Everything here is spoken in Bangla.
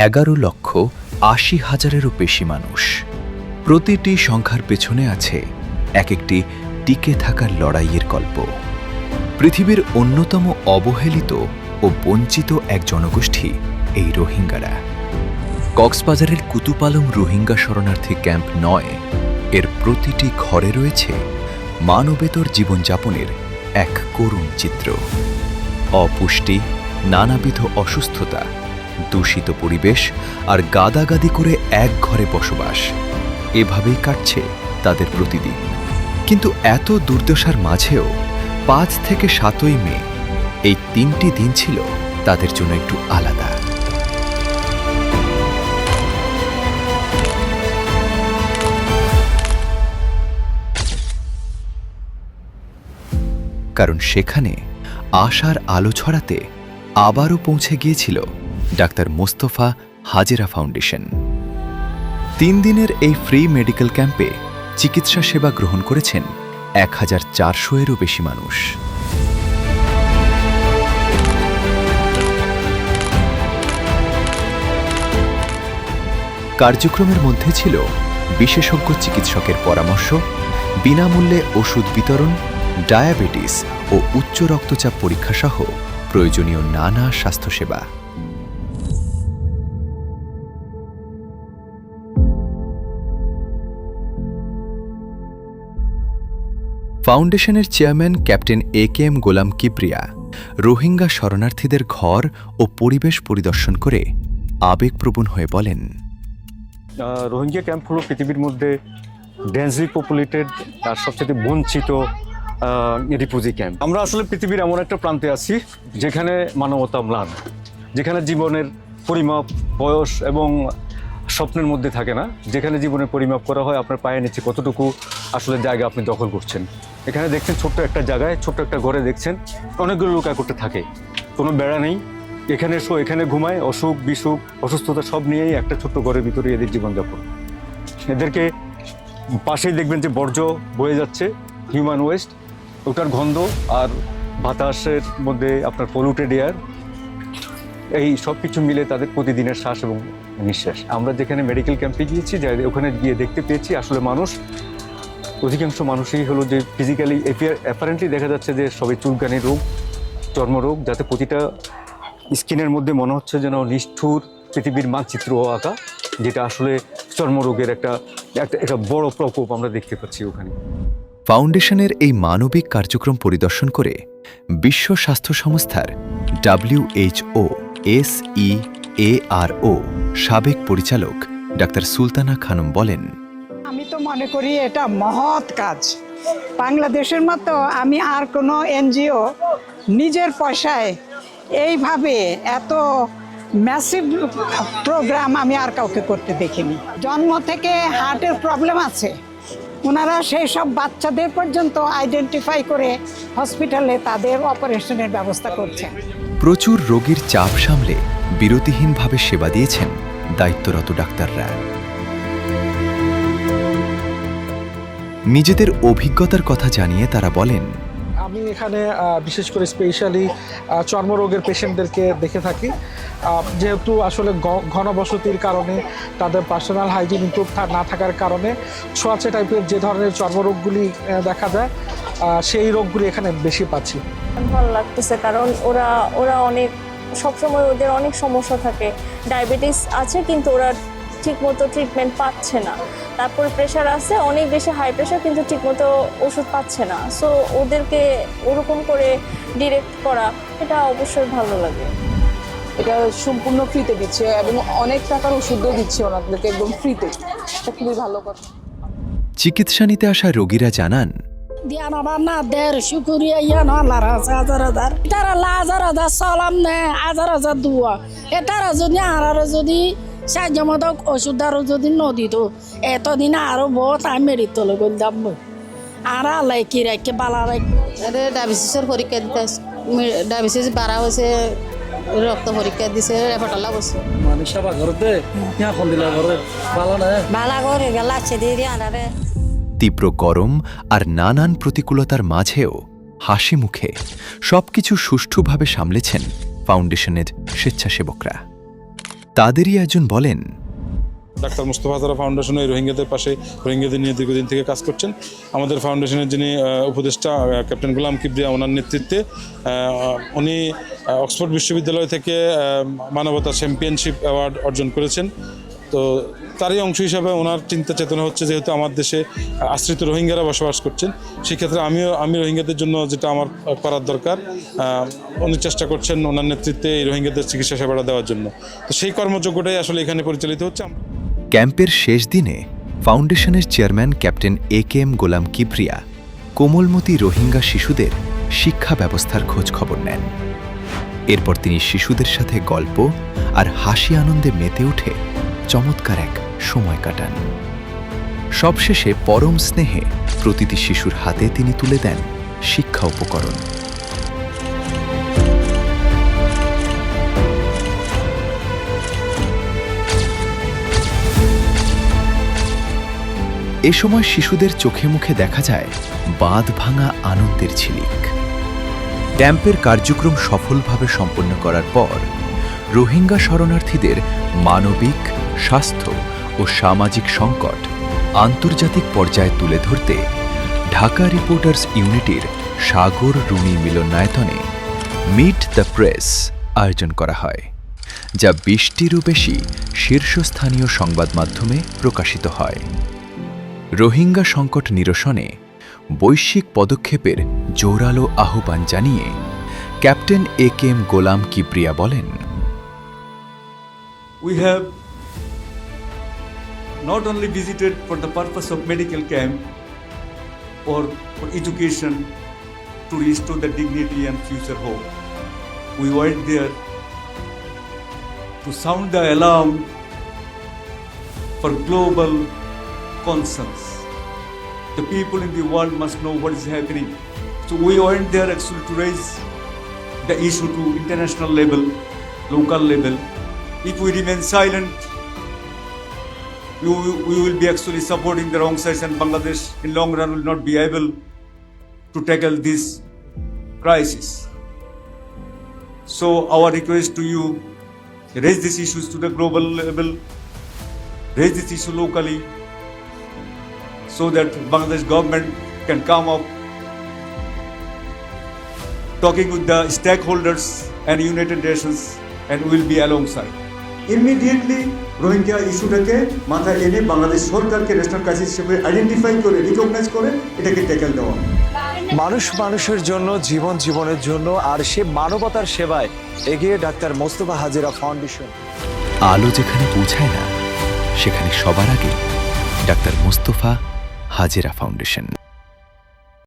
11,80,000-এরও বেশি মানুষ। প্রতিটি সংখ্যার পেছনে আছে এক একটি টিকে থাকার লড়াইয়ের গল্প। পৃথিবীর অন্যতম অবহেলিত ও বঞ্চিত এক জনগোষ্ঠী এই রোহিঙ্গারা। কক্সবাজারের কুতুপালং রোহিঙ্গা শরণার্থী ক্যাম্প নয়, এর প্রতিটি ঘরে রয়েছে মানবেতর জীবনযাপনের এক করুণ চিত্র। অপুষ্টি, নানাবিধ অসুস্থতা, দূষিত পরিবেশ আর গাদাগাদি করে এক ঘরে বসবাস, এভাবেই কাটছে তাদের প্রতিদিন। কিন্তু এত দুর্দশার মাঝেও 5 থেকে 7ই মে এই 3টি দিন ছিল তাদের জন্য একটু আলাদা। কারণ সেখানে আশার আলো ছড়াতে আবারও পৌঁছে গিয়েছিল ডাক্তার মোস্তফা হাজেরা ফাউন্ডেশন। 3 দিনের এই ফ্রি মেডিকেল ক্যাম্পে চিকিৎসা সেবা গ্রহণ করেছেন 1400-এরও বেশি মানুষ। কার্যক্রমের মধ্যে ছিল বিশেষজ্ঞ চিকিৎসকের পরামর্শ, বিনামূল্যে ওষুধ বিতরণ, ডায়াবেটিস ও উচ্চ রক্তচাপ পরীক্ষা সহ প্রয়োজনীয় নানা স্বাস্থ্যসেবা। ফাউন্ডেশনের চেয়ারম্যান ক্যাপ্টেন এ.কে.এম. গোলাম কিবরিয়া রোহিঙ্গা শরণার্থীদের ঘর ও পরিবেশ পরিদর্শন করে আবেগপ্রবণ হয়ে বলেন, রোহিঙ্গা ক্যাম্প হলো পৃথিবীর মধ্যে ডেন্সলি পপুলেটেড আর সবচেয়ে বঞ্চিত রিফিউজি ক্যাম্প। আমরা আসলে পৃথিবীর এমন একটা প্রান্তে আছি যেখানে মানবতা ম্লান, যেখানে জীবনের পরিমাপ বয়স এবং স্বপ্নের মধ্যে থাকে না, যেখানে জীবনের পরিমাপ করা হয় আপনার পায়ের নিচে কতটুকু আসলে জায়গা আপনি দখল করছেন। এখানে দেখছেন ছোট্ট একটা জায়গায়, ছোট্ট একটা ঘরে দেখছেন অনেকগুলো লোক একত্রে থাকে, কোনো বেড়া নেই, এখানে এখানে ঘুমায়, অসুখ বিসুখ অসুস্থতা সব নিয়েই একটা ছোট্ট ঘরের ভিতরে এদের জীবনযাপন। এদেরকে পাশেই দেখবেন যে বর্জ্য বয়ে যাচ্ছে, হিউম্যান ওয়েস্ট, ওটার গন্ধ আর বাতাসের মধ্যে আপনার পলিউটেড এয়ার, এই সব কিছু মিলে তাদের প্রতিদিনের শ্বাস এবং নিঃশ্বাস। আমরা যেখানে মেডিকেল ক্যাম্পে গিয়েছি, ওখানে গিয়ে দেখতে পেয়েছি আসলে মানুষ, অধিকাংশ মানুষই হলো যে ফিজিক্যালি অ্যাপারেন্টলি দেখা যাচ্ছে যে সবাই চুলকানি রোগ, চর্মরোগ, যাতে প্রতিটা স্কিনের মধ্যে মনে হচ্ছে যেন নিষ্ঠুর পৃথিবীর মানচিত্র আঁকা, যেটা আসলে চর্মরোগের একটা বড় প্রকোপ আমরা দেখতে পাচ্ছি ওখানে। ফাউন্ডেশনের এই মানবিক কার্যক্রম পরিদর্শন করে বিশ্ব স্বাস্থ্য সংস্থার WHO SEARO সাবেক পরিচালক ডাক্তার সুলতানা খানম বলেন, আমি তো মনে করি এটা মহৎ কাজ। বাংলাদেশের মতো আমি আর কোনো এনজিও নিজের পয়সায় এইভাবে এত ম্যাসিভ প্রোগ্রাম আমি আর কাউকে করতে দেখিনি। জন্ম থেকে হার্টের প্রবলেম আছে, ওনারা সেই সব বাচ্চাদের পর্যন্ত আইডেন্টিফাই করে হসপিটালে তাদের অপারেশনের ব্যবস্থা করছেন। প্রচুর রোগীর চাপ সামলে বিরতিহীনভাবে সেবা দিয়েছেন দায়িত্বরত ডাক্তাররা। নিজেদের অভিজ্ঞতার কথা জানিয়ে তারা বলেন, আমি এখানে বিশেষ করে স্পেশালি চর্মরোগের পেশেন্টদেরকে দেখে থাকি। যেহেতু আসলে ঘনবসতির কারণে তাদের পার্সোনাল হাইজিন ইমপ্রুভ না থাকার কারণে ছোঁয়াচে টাইপের যে ধরনের চর্মরোগগুলি দেখা যায়, সেই রোগগুলি এখানে বেশি পাচ্ছি। ভালো লাগতেছে কারণ ওরা অনেক সবসময় ওদের অনেক সমস্যা থাকে, ডায়াবেটিস আছে কিন্তু ওরা ঠিকমতো ট্রিটমেন্ট পাচ্ছে না, তারপরে প্রেশার আছে অনেক বেশি হাই প্রেশার কিন্তু ঠিকমতো ওষুধ পাচ্ছে না। সো ওদেরকে ওরকম করে ডিরেক্ট করা এটা অবশ্যই ভালো লাগে। এটা সম্পূর্ণ ফ্রিতে দিচ্ছে এবং অনেক টাকার ওষুধও দিচ্ছে ওনাদেরকে একদম ফ্রিতে, এটা খুবই ভালো কথা। চিকিৎসা নিতে আসা রোগীরা জানান, সাহায্য মতো ওষুধ আরো যদি নদীত এতদিন আরো বহুত আমি মেরিত দাম আর আল্লাহ কি রাখে বালা ডায়াবেটিসের পরীক্ষা দিতে, ডায়াবেটিস বাড়া হয়েছে, রক্ত পরীক্ষা দিছে, রেপটালা বসে তীব্র গরম আর নানান প্রতিকূলতার মাঝেও হাসি মুখে সবকিছু সুষ্ঠুভাবে সামলেছেন ফাউন্ডেশনের স্বেচ্ছাসেবকরা। তাদেরই একজন বলেন, ডাক্তার মুস্তফা হাজারা ফাউন্ডেশন এই রোহিঙ্গাদের পাশে, রোহিঙ্গাদের নিয়ে দীর্ঘদিন থেকে কাজ করছেন। আমাদের ফাউন্ডেশনের যিনি উপদেষ্টা ক্যাপ্টেন গোলাম কিবরিয়া, ওনার নেতৃত্বে উনি অক্সফোর্ড বিশ্ববিদ্যালয় থেকে মানবতা চ্যাম্পিয়নশিপ অ্যাওয়ার্ড অর্জন করেছেন। তো তারই অংশ হিসাবে ওনার চিন্তা চেতনা হচ্ছে, যেহেতু আমার দেশে আশ্রিত রোহিঙ্গারা বসবাস করছেন, সেক্ষেত্রে আমি রোহিঙ্গাদের জন্য যেটা আমার করার দরকার, উনি চেষ্টা করছেন ওনার নেতৃত্বে এই রোহিঙ্গাদের চিকিৎসা সেবাটা দেওয়ার জন্য। তো সেই কর্মযোগ্যটাই আসলে এখানে পরিচালিত হচ্ছে। ক্যাম্পের শেষ দিনে ফাউন্ডেশনের চেয়ারম্যান ক্যাপ্টেন AKM গোলাম কিবরিয়া কোমলমতি রোহিঙ্গা শিশুদের শিক্ষা ব্যবস্থার খোঁজ খবর নেন। এরপর তিনি শিশুদের সাথে গল্প আর হাসি আনন্দে মেতে উঠে চমৎকার এক সময় কাটান। সবশেষে পরম স্নেহে প্রতিটি শিশুর হাতে তিনি তুলে দেন শিক্ষা উপকরণ। এ সময় শিশুদের চোখে মুখে দেখা যায় বাঁধ ভাঙা আনন্দের ঝিলিক। ক্যাম্পের কার্যক্রম সফলভাবে সম্পন্ন করার পর রোহিঙ্গা শরণার্থীদের মানবিক, স্বাস্থ্য ও সামাজিক সংকট আন্তর্জাতিক পর্যায়ে তুলে ধরতে ঢাকা রিপোর্টার্স ইউনিটির সাগর রুনি মিলনায়তনে মিট দ্য প্রেস আয়োজন করা হয়, যা 20টিরও বেশি শীর্ষস্থানীয় সংবাদ মাধ্যমে প্রকাশিত হয়। রোহিঙ্গা সংকট নিরসনে বৈশ্বিক পদক্ষেপের জোরালো আহ্বান জানিয়ে ক্যাপ্টেন AKM গোলাম কিবরিয়া বলেন, We have not only visited for the purpose of medical camp or for education to restore the dignity and future hope. We went there to sound the alarm for global concerns. The people in the world must know what is happening. So we went there actually to raise the issue to international level, local level. If we remain silent, we will be actually supporting the wrong sides, and Bangladesh in long run will not be able to tackle this crisis. So our request to you, raise these issues to the global level, raise this issue locally, so that Bangladesh government can come up talking with the stakeholders and United Nations, and will be alongside. Immediately Rohingya ইস্যুটাকে মাথায় এনে বাংলাদেশ সরকারকে ন্যাশনাল ক্রাইসিস হিসেবে আইডেন্টিফাই করে রিকগনাইজ করে এটাকে ট্যাকেল দেওয়া। মানুষ মানুষের জন্য, জীবন জীবনের জন্য, আর সে মানবতার সেবায় এগিয়ে ডাক্তার মোস্তফা হাজেরা ফাউন্ডেশন। আলো যেখানে পৌঁছায় না, সেখানে সবার আগে ডাক্তার মোস্তফা হাজেরা ফাউন্ডেশন।